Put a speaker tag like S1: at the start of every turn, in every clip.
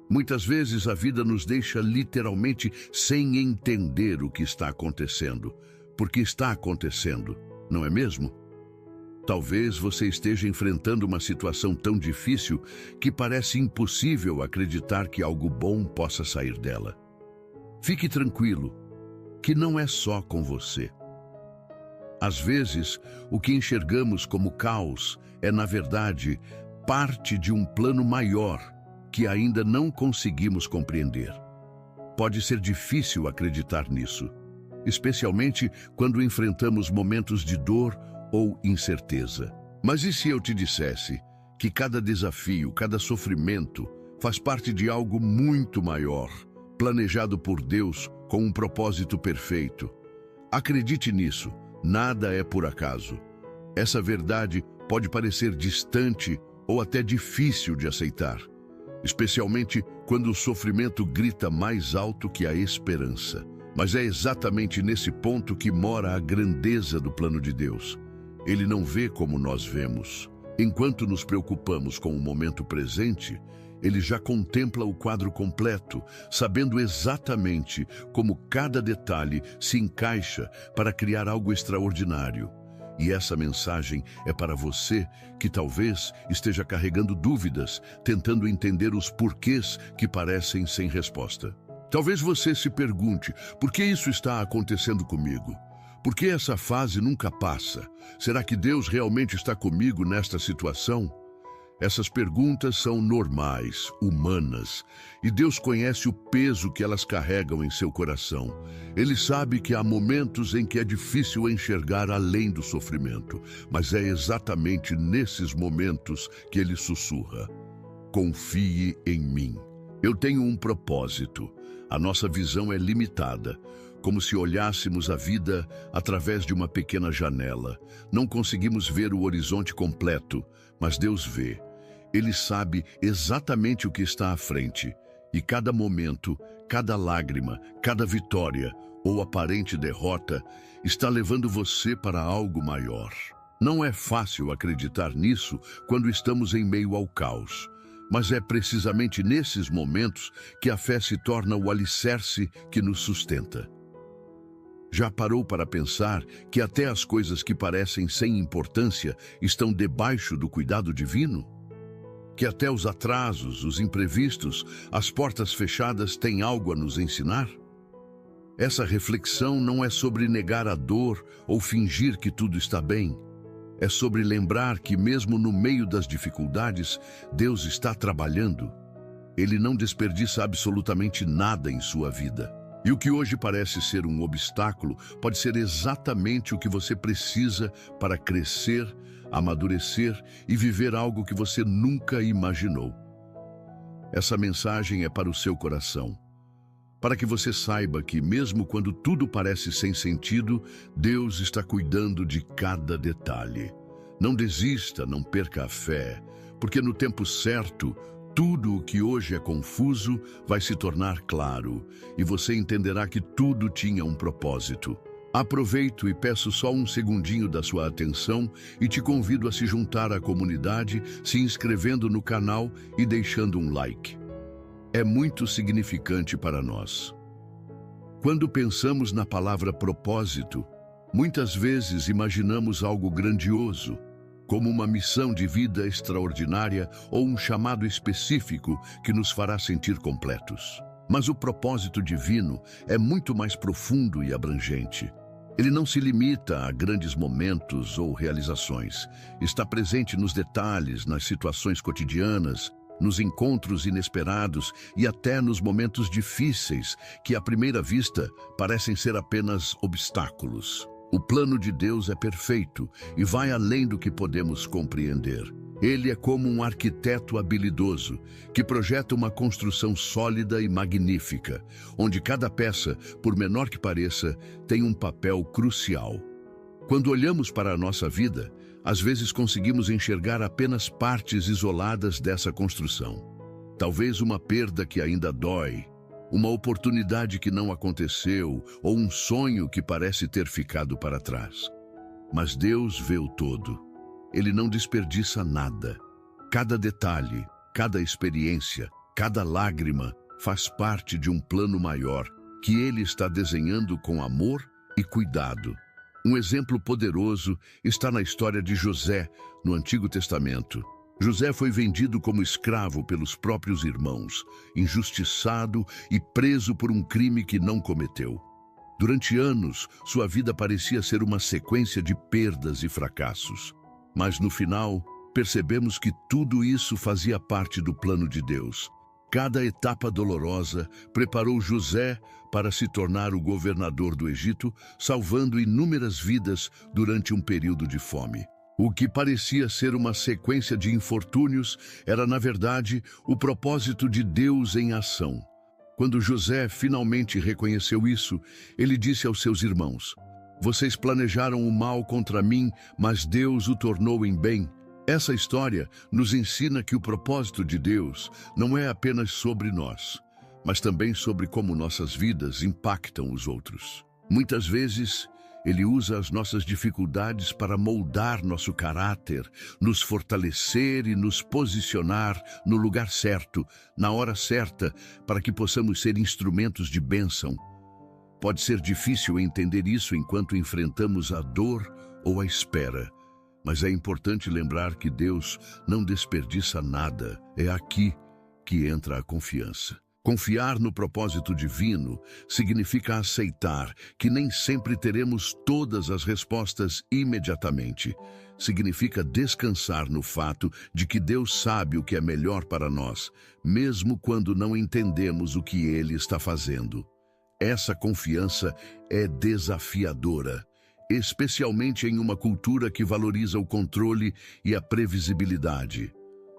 S1: Muitas vezes a vida nos deixa literalmente sem entender o que está acontecendo, porque está acontecendo, não é mesmo? Talvez você esteja enfrentando uma situação tão difícil que parece impossível acreditar que algo bom possa sair dela. Fique tranquilo, que não é só com você. Às vezes, o que enxergamos como caos é, na verdade, parte de um plano maior que ainda não conseguimos compreender. Pode ser difícil acreditar nisso, especialmente quando enfrentamos momentos de dor ou incerteza. Mas e se eu te dissesse que cada desafio, cada sofrimento faz parte de algo muito maior, planejado por Deus com um propósito perfeito? Acredite nisso, nada é por acaso. Essa verdade pode parecer distante ou até difícil de aceitar, especialmente quando o sofrimento grita mais alto que a esperança. Mas é exatamente nesse ponto que mora a grandeza do plano de Deus. Ele não vê como nós vemos. Enquanto nos preocupamos com o momento presente, ele já contempla o quadro completo, sabendo exatamente como cada detalhe se encaixa para criar algo extraordinário. E essa mensagem é para você que talvez esteja carregando dúvidas, tentando entender os porquês que parecem sem resposta. Talvez você se pergunte, por que isso está acontecendo comigo? Por que essa fase nunca passa? Será que Deus realmente está comigo nesta situação? Essas perguntas são normais, humanas, e Deus conhece o peso que elas carregam em seu coração. Ele sabe que há momentos em que é difícil enxergar além do sofrimento, mas é exatamente nesses momentos que Ele sussurra: confie em mim. Eu tenho um propósito. A nossa visão é limitada, como se olhássemos a vida através de uma pequena janela. Não conseguimos ver o horizonte completo, mas Deus vê. Ele sabe exatamente o que está à frente, e cada momento, cada lágrima, cada vitória ou aparente derrota está levando você para algo maior. Não é fácil acreditar nisso quando estamos em meio ao caos. Mas é precisamente nesses momentos que a fé se torna o alicerce que nos sustenta. Já parou para pensar que até as coisas que parecem sem importância estão debaixo do cuidado divino? Que até os atrasos, os imprevistos, as portas fechadas têm algo a nos ensinar? Essa reflexão não é sobre negar a dor ou fingir que tudo está bem. É sobre lembrar que mesmo no meio das dificuldades, Deus está trabalhando. Ele não desperdiça absolutamente nada em sua vida. E o que hoje parece ser um obstáculo pode ser exatamente o que você precisa para crescer, amadurecer e viver algo que você nunca imaginou. Essa mensagem é para o seu coração, para que você saiba que mesmo quando tudo parece sem sentido, Deus está cuidando de cada detalhe. Não desista, não perca a fé, porque no tempo certo, tudo o que hoje é confuso vai se tornar claro, e você entenderá que tudo tinha um propósito. Aproveito e peço só um segundinho da sua atenção e te convido a se juntar à comunidade, se inscrevendo no canal e deixando um like. É muito significante para nós. Quando pensamos na palavra propósito, muitas vezes imaginamos algo grandioso, como uma missão de vida extraordinária ou um chamado específico que nos fará sentir completos. Mas o propósito divino é muito mais profundo e abrangente. Ele não se limita a grandes momentos ou realizações. Está presente nos detalhes, nas situações cotidianas, nos encontros inesperados e até nos momentos difíceis que, à primeira vista, parecem ser apenas obstáculos. O plano de Deus é perfeito e vai além do que podemos compreender. Ele é como um arquiteto habilidoso que projeta uma construção sólida e magnífica, onde cada peça, por menor que pareça, tem um papel crucial. Quando olhamos para a nossa vida, às vezes conseguimos enxergar apenas partes isoladas dessa construção. Talvez uma perda que ainda dói, uma oportunidade que não aconteceu ou um sonho que parece ter ficado para trás. Mas Deus vê o todo. Ele não desperdiça nada. Cada detalhe, cada experiência Cada lágrima faz parte de um plano maior que ele está desenhando com amor e cuidado. Um exemplo poderoso está na história de José, no Antigo Testamento. José foi vendido como escravo pelos próprios irmãos, injustiçado e preso por um crime que não cometeu. Durante anos, sua vida parecia ser uma sequência de perdas e fracassos. Mas no final, percebemos que tudo isso fazia parte do plano de Deus. Cada etapa dolorosa preparou José para se tornar o governador do Egito, salvando inúmeras vidas durante um período de fome. O que parecia ser uma sequência de infortúnios era, na verdade, o propósito de Deus em ação. Quando José finalmente reconheceu isso, ele disse aos seus irmãos: "Vocês planejaram o mal contra mim, mas Deus o tornou em bem." Essa história nos ensina que o propósito de Deus não é apenas sobre nós, mas também sobre como nossas vidas impactam os outros. Muitas vezes, Ele usa as nossas dificuldades para moldar nosso caráter, nos fortalecer e nos posicionar no lugar certo, na hora certa, para que possamos ser instrumentos de bênção. Pode ser difícil entender isso enquanto enfrentamos a dor ou a espera. Mas é importante lembrar que Deus não desperdiça nada. É aqui que entra a confiança. Confiar no propósito divino significa aceitar que nem sempre teremos todas as respostas imediatamente. Significa descansar no fato de que Deus sabe o que é melhor para nós, mesmo quando não entendemos o que Ele está fazendo. Essa confiança é desafiadora, especialmente em uma cultura que valoriza o controle e a previsibilidade.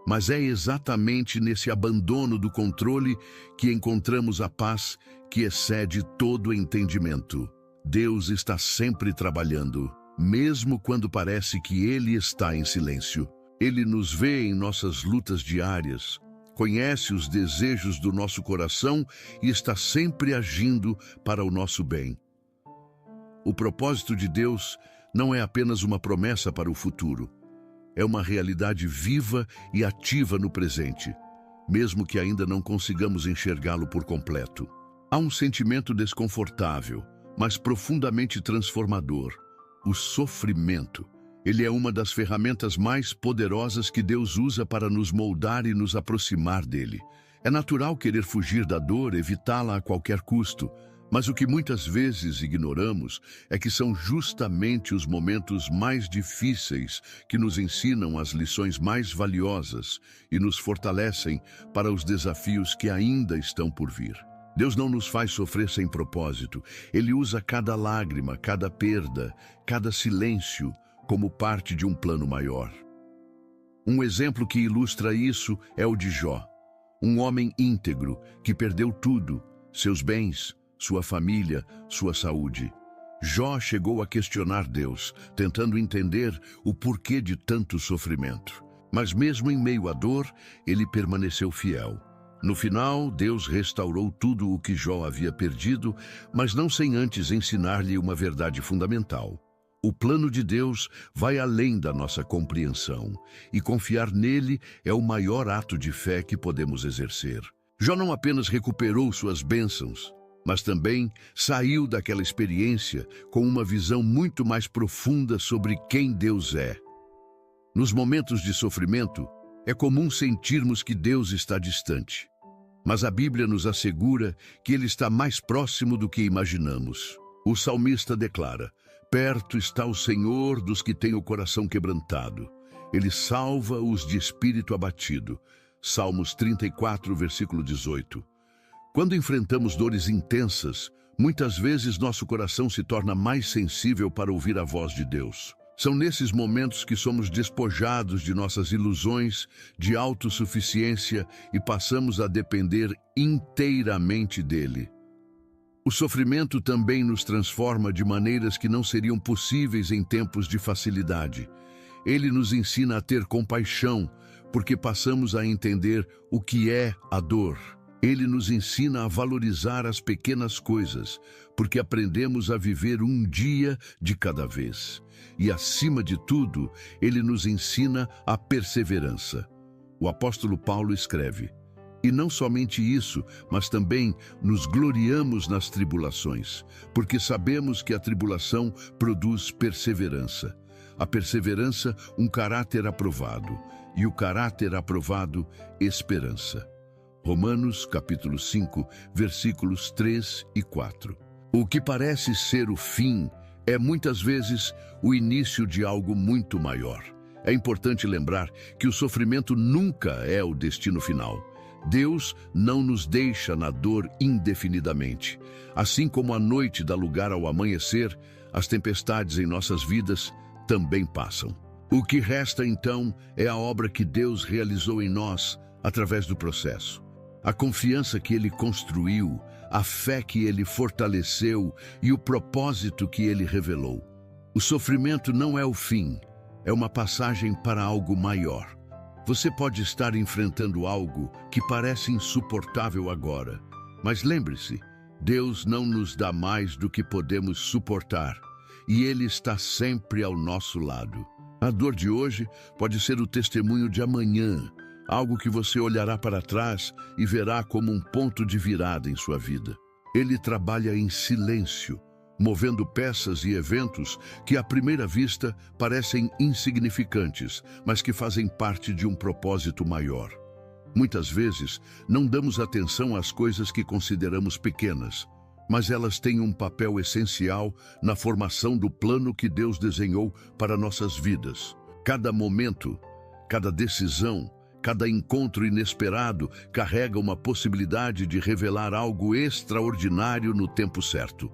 S1: Mas é exatamente nesse abandono do controle que encontramos a paz que excede todo entendimento. Deus está sempre trabalhando, mesmo quando parece que Ele está em silêncio. Ele nos vê em nossas lutas diárias, conhece os desejos do nosso coração e está sempre agindo para o nosso bem. O propósito de Deus não é apenas uma promessa para o futuro. É uma realidade viva e ativa no presente, mesmo que ainda não consigamos enxergá-lo por completo. Há um sentimento desconfortável, mas profundamente transformador: o sofrimento. Ele é uma das ferramentas mais poderosas que Deus usa para nos moldar e nos aproximar dele. É natural querer fugir da dor, evitá-la a qualquer custo. Mas o que muitas vezes ignoramos é que são justamente os momentos mais difíceis que nos ensinam as lições mais valiosas e nos fortalecem para os desafios que ainda estão por vir. Deus não nos faz sofrer sem propósito. Ele usa cada lágrima, cada perda, cada silêncio como parte de um plano maior. Um exemplo que ilustra isso é o de Jó, um homem íntegro que perdeu tudo: seus bens, sua família, sua saúde. Jó chegou a questionar Deus, tentando entender o porquê de tanto sofrimento. Mas mesmo em meio à dor, ele permaneceu fiel. No final, Deus restaurou tudo o que Jó havia perdido, mas não sem antes ensinar-lhe uma verdade fundamental. O plano de Deus vai além da nossa compreensão, e confiar nele é o maior ato de fé que podemos exercer. Jó não apenas recuperou suas bênçãos, mas também saiu daquela experiência com uma visão muito mais profunda sobre quem Deus é. Nos momentos de sofrimento, é comum sentirmos que Deus está distante, mas a Bíblia nos assegura que Ele está mais próximo do que imaginamos. O salmista declara: "Perto está o Senhor dos que têm o coração quebrantado. Ele salva os de espírito abatido." Salmos 34, versículo 18. Quando enfrentamos dores intensas, muitas vezes nosso coração se torna mais sensível para ouvir a voz de Deus. São nesses momentos que somos despojados de nossas ilusões, de autossuficiência e passamos a depender inteiramente dele. O sofrimento também nos transforma de maneiras que não seriam possíveis em tempos de facilidade. Ele nos ensina a ter compaixão, porque passamos a entender o que é a dor. Ele nos ensina a valorizar as pequenas coisas, porque aprendemos a viver um dia de cada vez. E, acima de tudo, ele nos ensina a perseverança. O apóstolo Paulo escreve: E não somente isso, mas também nos gloriamos nas tribulações, porque sabemos que a tribulação produz perseverança. A perseverança, um caráter aprovado, e o caráter aprovado, esperança. Romanos, capítulo 5, versículos 3 e 4. O que parece ser o fim é muitas vezes o início de algo muito maior. É importante lembrar que o sofrimento nunca é o destino final. Deus não nos deixa na dor indefinidamente. Assim como a noite dá lugar ao amanhecer, as tempestades em nossas vidas também passam. O que resta então é a obra que Deus realizou em nós através do processo. A confiança que Ele construiu, a fé que Ele fortaleceu e o propósito que Ele revelou. O sofrimento não é o fim, é uma passagem para algo maior. Você pode estar enfrentando algo que parece insuportável agora, mas lembre-se, Deus não nos dá mais do que podemos suportar, e Ele está sempre ao nosso lado. A dor de hoje pode ser o testemunho de amanhã, algo que você olhará para trás e verá como um ponto de virada em sua vida. Ele trabalha em silêncio, movendo peças e eventos que à primeira vista parecem insignificantes, mas que fazem parte de um propósito maior. Muitas vezes, não damos atenção às coisas que consideramos pequenas, mas elas têm um papel essencial na formação do plano que Deus desenhou para nossas vidas. Cada momento, cada decisão, cada encontro inesperado carrega uma possibilidade de revelar algo extraordinário no tempo certo.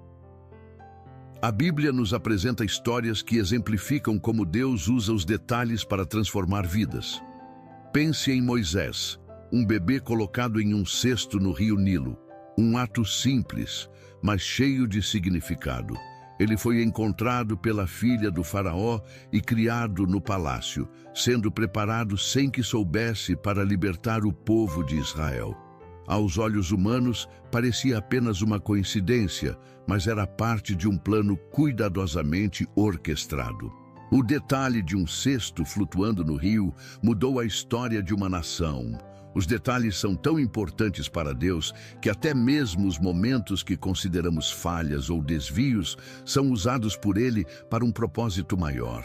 S1: A Bíblia nos apresenta histórias que exemplificam como Deus usa os detalhes para transformar vidas. Pense em Moisés, um bebê colocado em um cesto no rio Nilo. Um ato simples, mas cheio de significado. Ele foi encontrado pela filha do faraó e criado no palácio, sendo preparado sem que soubesse para libertar o povo de Israel. Aos olhos humanos, parecia apenas uma coincidência, mas era parte de um plano cuidadosamente orquestrado. O detalhe de um cesto flutuando no rio mudou a história de uma nação. Os detalhes são tão importantes para Deus que até mesmo os momentos que consideramos falhas ou desvios são usados por Ele para um propósito maior.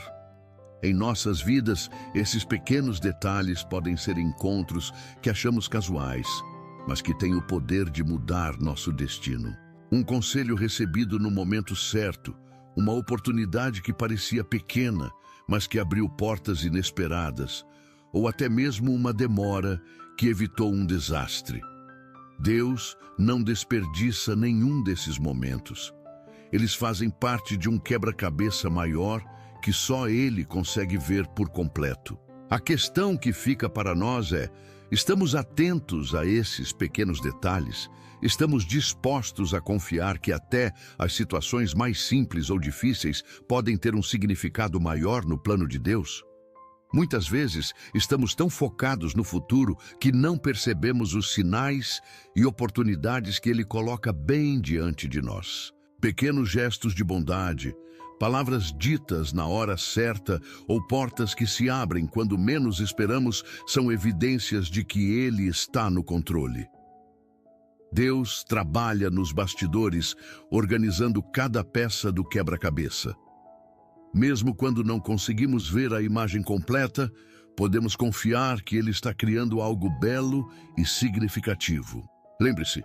S1: Em nossas vidas, esses pequenos detalhes podem ser encontros que achamos casuais, mas que têm o poder de mudar nosso destino. Um conselho recebido no momento certo, uma oportunidade que parecia pequena, mas que abriu portas inesperadas, ou até mesmo uma demora que evitou um desastre. Deus não desperdiça nenhum desses momentos. Eles fazem parte de um quebra-cabeça maior que só Ele consegue ver por completo. A questão que fica para nós é: estamos atentos a esses pequenos detalhes? Estamos dispostos a confiar que até as situações mais simples ou difíceis podem ter um significado maior no plano de Deus? Muitas vezes, estamos tão focados no futuro que não percebemos os sinais e oportunidades que Ele coloca bem diante de nós. Pequenos gestos de bondade, palavras ditas na hora certa ou portas que se abrem quando menos esperamos são evidências de que Ele está no controle. Deus trabalha nos bastidores, organizando cada peça do quebra-cabeça. Mesmo quando não conseguimos ver a imagem completa, podemos confiar que Ele está criando algo belo e significativo. Lembre-se,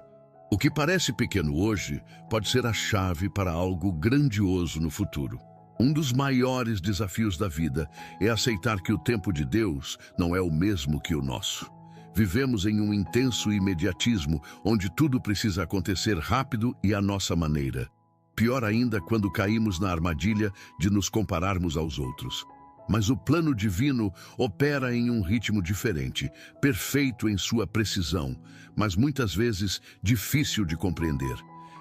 S1: o que parece pequeno hoje pode ser a chave para algo grandioso no futuro. Um dos maiores desafios da vida é aceitar que o tempo de Deus não é o mesmo que o nosso. Vivemos em um intenso imediatismo, onde tudo precisa acontecer rápido e à nossa maneira. Pior ainda quando caímos na armadilha de nos compararmos aos outros. Mas o plano divino opera em um ritmo diferente, perfeito em sua precisão, mas muitas vezes difícil de compreender.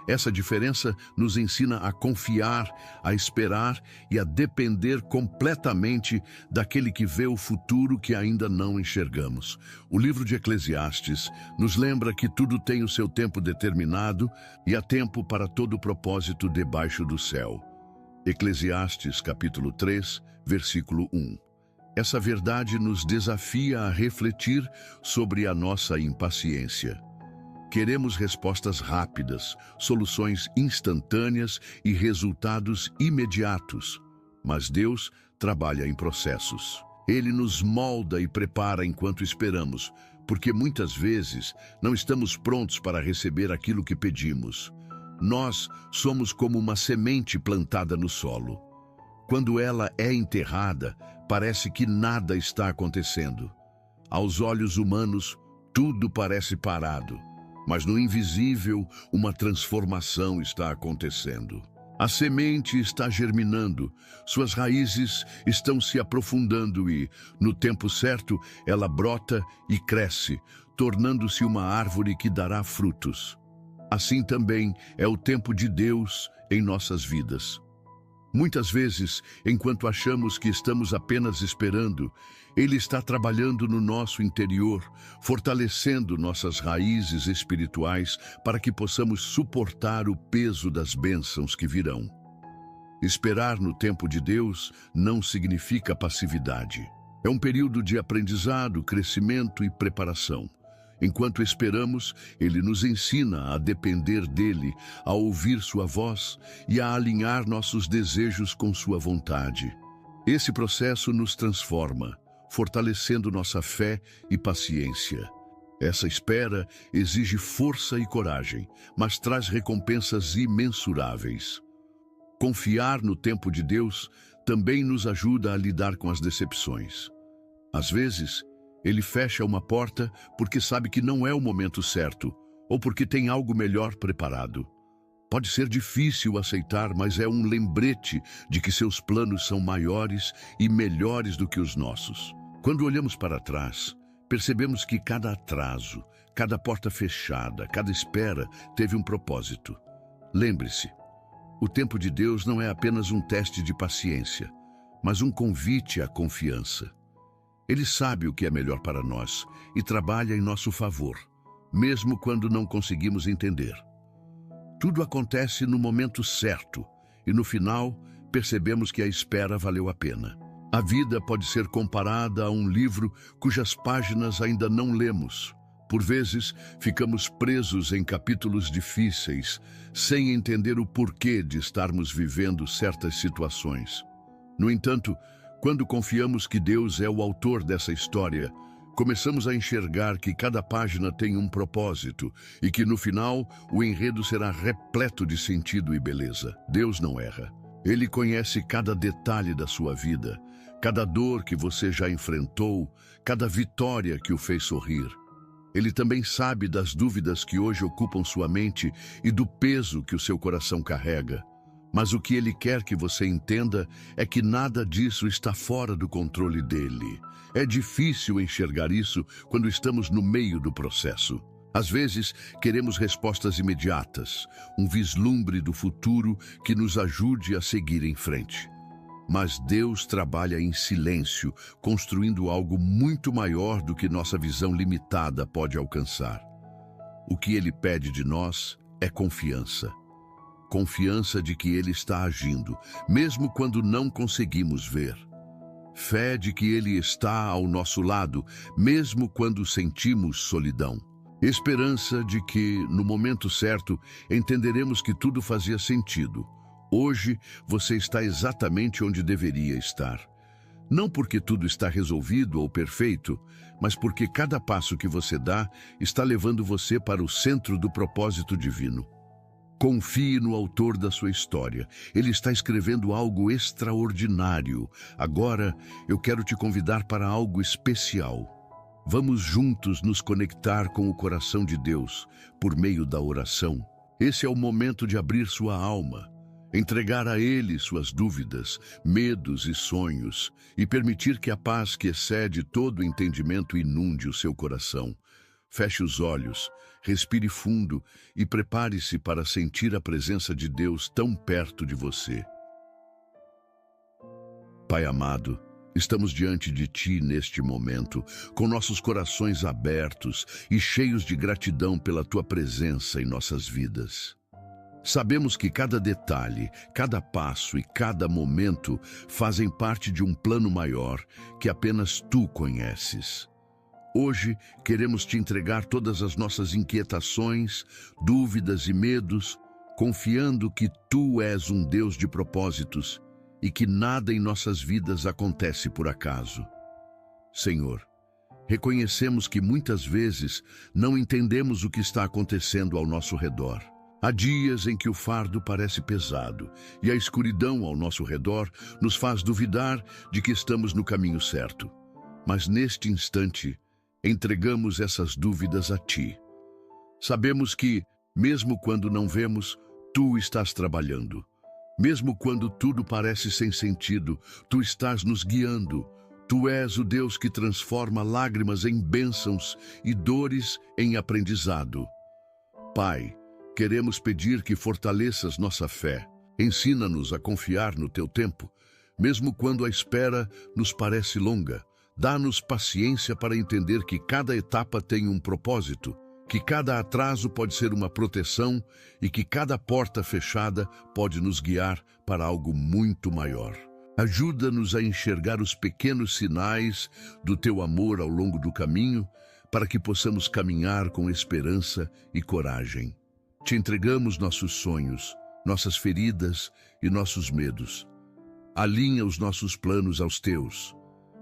S1: Essa diferença nos ensina a confiar, a esperar e a depender completamente daquele que vê o futuro que ainda não enxergamos. O livro de Eclesiastes nos lembra que tudo tem o seu tempo determinado e há tempo para todo propósito debaixo do céu. Eclesiastes, capítulo 3, versículo 1. Essa verdade nos desafia a refletir sobre a nossa impaciência. Queremos respostas rápidas, soluções instantâneas e resultados imediatos. Mas Deus trabalha em processos. Ele nos molda e prepara enquanto esperamos, porque muitas vezes não estamos prontos para receber aquilo que pedimos. Nós somos como uma semente plantada no solo. Quando ela é enterrada, parece que nada está acontecendo. Aos olhos humanos, tudo parece parado, mas no invisível, uma transformação está acontecendo. A semente está germinando, suas raízes estão se aprofundando e, no tempo certo, ela brota e cresce, tornando-se uma árvore que dará frutos. Assim também é o tempo de Deus em nossas vidas. Muitas vezes, enquanto achamos que estamos apenas esperando, Ele está trabalhando no nosso interior, fortalecendo nossas raízes espirituais para que possamos suportar o peso das bênçãos que virão. Esperar no tempo de Deus não significa passividade. É um período de aprendizado, crescimento e preparação. Enquanto esperamos, Ele nos ensina a depender dEle, a ouvir sua voz e a alinhar nossos desejos com sua vontade. Esse processo nos transforma, fortalecendo nossa fé e paciência. Essa espera exige força e coragem, mas traz recompensas imensuráveis. Confiar no tempo de Deus também nos ajuda a lidar com as decepções. Às vezes, Ele fecha uma porta porque sabe que não é o momento certo, ou porque tem algo melhor preparado. Pode ser difícil aceitar, mas é um lembrete de que seus planos são maiores e melhores do que os nossos. Quando olhamos para trás, percebemos que cada atraso, cada porta fechada, cada espera teve um propósito. Lembre-se, o tempo de Deus não é apenas um teste de paciência, mas um convite à confiança. Ele sabe o que é melhor para nós e trabalha em nosso favor, mesmo quando não conseguimos entender. Tudo acontece no momento certo e, no final, percebemos que a espera valeu a pena. A vida pode ser comparada a um livro cujas páginas ainda não lemos. Por vezes, ficamos presos em capítulos difíceis, sem entender o porquê de estarmos vivendo certas situações. No entanto, quando confiamos que Deus é o autor dessa história, começamos a enxergar que cada página tem um propósito e que, no final, o enredo será repleto de sentido e beleza. Deus não erra. Ele conhece cada detalhe da sua vida, cada dor que você já enfrentou, cada vitória que o fez sorrir. Ele também sabe das dúvidas que hoje ocupam sua mente e do peso que o seu coração carrega. Mas o que Ele quer que você entenda é que nada disso está fora do controle dEle. É difícil enxergar isso quando estamos no meio do processo. Às vezes, queremos respostas imediatas, um vislumbre do futuro que nos ajude a seguir em frente. Mas Deus trabalha em silêncio, construindo algo muito maior do que nossa visão limitada pode alcançar. O que Ele pede de nós é confiança. Confiança de que Ele está agindo, mesmo quando não conseguimos ver. Fé de que Ele está ao nosso lado, mesmo quando sentimos solidão. Esperança de que, no momento certo, entenderemos que tudo fazia sentido. Hoje, você está exatamente onde deveria estar. Não porque tudo está resolvido ou perfeito, mas porque cada passo que você dá está levando você para o centro do propósito divino. Confie no autor da sua história. Ele está escrevendo algo extraordinário. Agora, eu quero te convidar para algo especial. Vamos juntos nos conectar com o coração de Deus por meio da oração. Esse é o momento de abrir sua alma, entregar a Ele suas dúvidas, medos e sonhos e permitir que a paz que excede todo entendimento inunde o seu coração. Feche os olhos, respire fundo e prepare-se para sentir a presença de Deus tão perto de você. Pai amado, estamos diante de Ti neste momento, com nossos corações abertos e cheios de gratidão pela Tua presença em nossas vidas. Sabemos que cada detalhe, cada passo e cada momento fazem parte de um plano maior que apenas tu conheces. Hoje, queremos te entregar todas as nossas inquietações, dúvidas e medos, confiando que tu és um Deus de propósitos e que nada em nossas vidas acontece por acaso. Senhor, reconhecemos que muitas vezes não entendemos o que está acontecendo ao nosso redor. Há dias em que o fardo parece pesado e a escuridão ao nosso redor nos faz duvidar de que estamos no caminho certo. Mas neste instante, entregamos essas dúvidas a Ti. Sabemos que, mesmo quando não vemos, Tu estás trabalhando. Mesmo quando tudo parece sem sentido, Tu estás nos guiando. Tu és o Deus que transforma lágrimas em bênçãos e dores em aprendizado. Pai, queremos pedir que fortaleças nossa fé. Ensina-nos a confiar no Teu tempo, mesmo quando a espera nos parece longa. Dá-nos paciência para entender que cada etapa tem um propósito, que cada atraso pode ser uma proteção e que cada porta fechada pode nos guiar para algo muito maior. Ajuda-nos a enxergar os pequenos sinais do Teu amor ao longo do caminho, para que possamos caminhar com esperança e coragem. Te entregamos nossos sonhos, nossas feridas e nossos medos. Alinha os nossos planos aos Teus,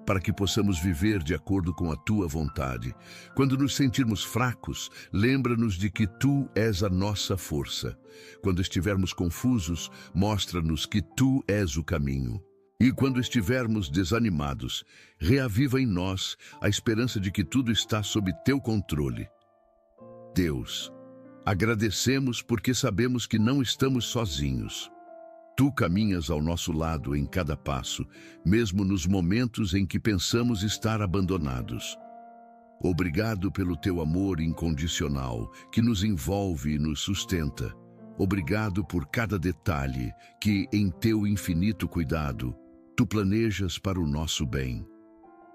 S1: para que possamos viver de acordo com a Tua vontade. Quando nos sentirmos fracos, lembra-nos de que Tu és a nossa força. Quando estivermos confusos, mostra-nos que Tu és o caminho. E quando estivermos desanimados, reaviva em nós a esperança de que tudo está sob Teu controle. Deus, agradecemos porque sabemos que não estamos sozinhos. Tu caminhas ao nosso lado em cada passo, mesmo nos momentos em que pensamos estar abandonados. Obrigado pelo Teu amor incondicional, que nos envolve e nos sustenta. Obrigado por cada detalhe que, em Teu infinito cuidado, Tu planejas para o nosso bem.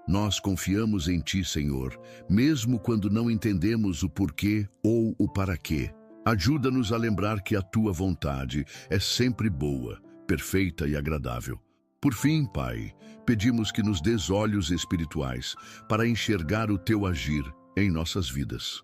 S1: Nós confiamos em Ti, Senhor, mesmo quando não entendemos o porquê ou o para quê. Ajuda-nos a lembrar que a Tua vontade é sempre boa, perfeita e agradável. Por fim, Pai, pedimos que nos dês olhos espirituais para enxergar o Teu agir em nossas vidas.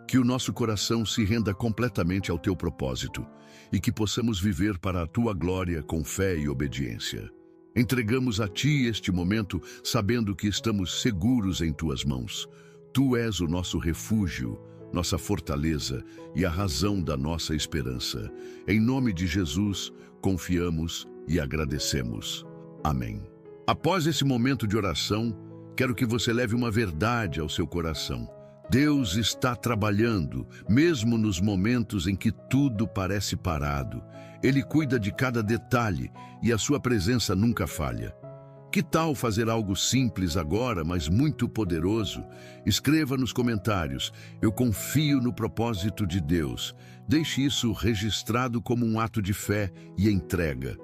S1: Que o nosso coração se renda completamente ao Teu propósito e que possamos viver para a Tua glória com fé e obediência. Entregamos a Ti este momento, sabendo que estamos seguros em Tuas mãos. Tu és o nosso refúgio, nossa fortaleza e a razão da nossa esperança. Em nome de Jesus, confiamos e agradecemos. Amém. Após esse momento de oração, quero que você leve uma verdade ao seu coração. Deus está trabalhando, mesmo nos momentos em que tudo parece parado. Ele cuida de cada detalhe e a sua presença nunca falha. Que tal fazer algo simples agora, mas muito poderoso? Escreva nos comentários: eu confio no propósito de Deus. Deixe isso registrado como um ato de fé e entrega.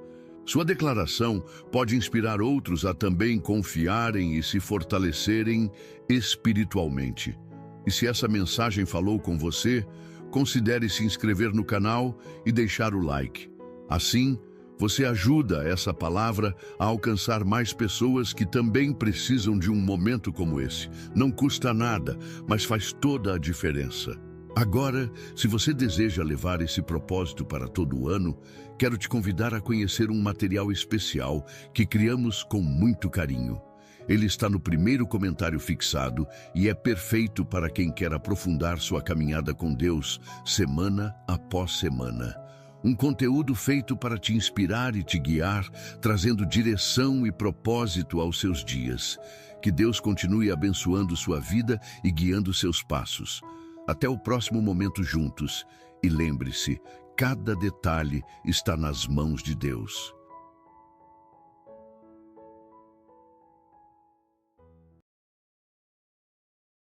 S1: Sua declaração pode inspirar outros a também confiarem e se fortalecerem espiritualmente. E se essa mensagem falou com você, considere se inscrever no canal e deixar o like. Assim, você ajuda essa palavra a alcançar mais pessoas que também precisam de um momento como esse. Não custa nada, mas faz toda a diferença. Agora, se você deseja levar esse propósito para todo o ano, quero te convidar a conhecer um material especial que criamos com muito carinho. Ele está no primeiro comentário fixado e é perfeito para quem quer aprofundar sua caminhada com Deus, semana após semana. Um conteúdo feito para te inspirar e te guiar, trazendo direção e propósito aos seus dias. Que Deus continue abençoando sua vida e guiando seus passos. Até o próximo momento juntos. E lembre-se, cada detalhe está nas mãos de Deus.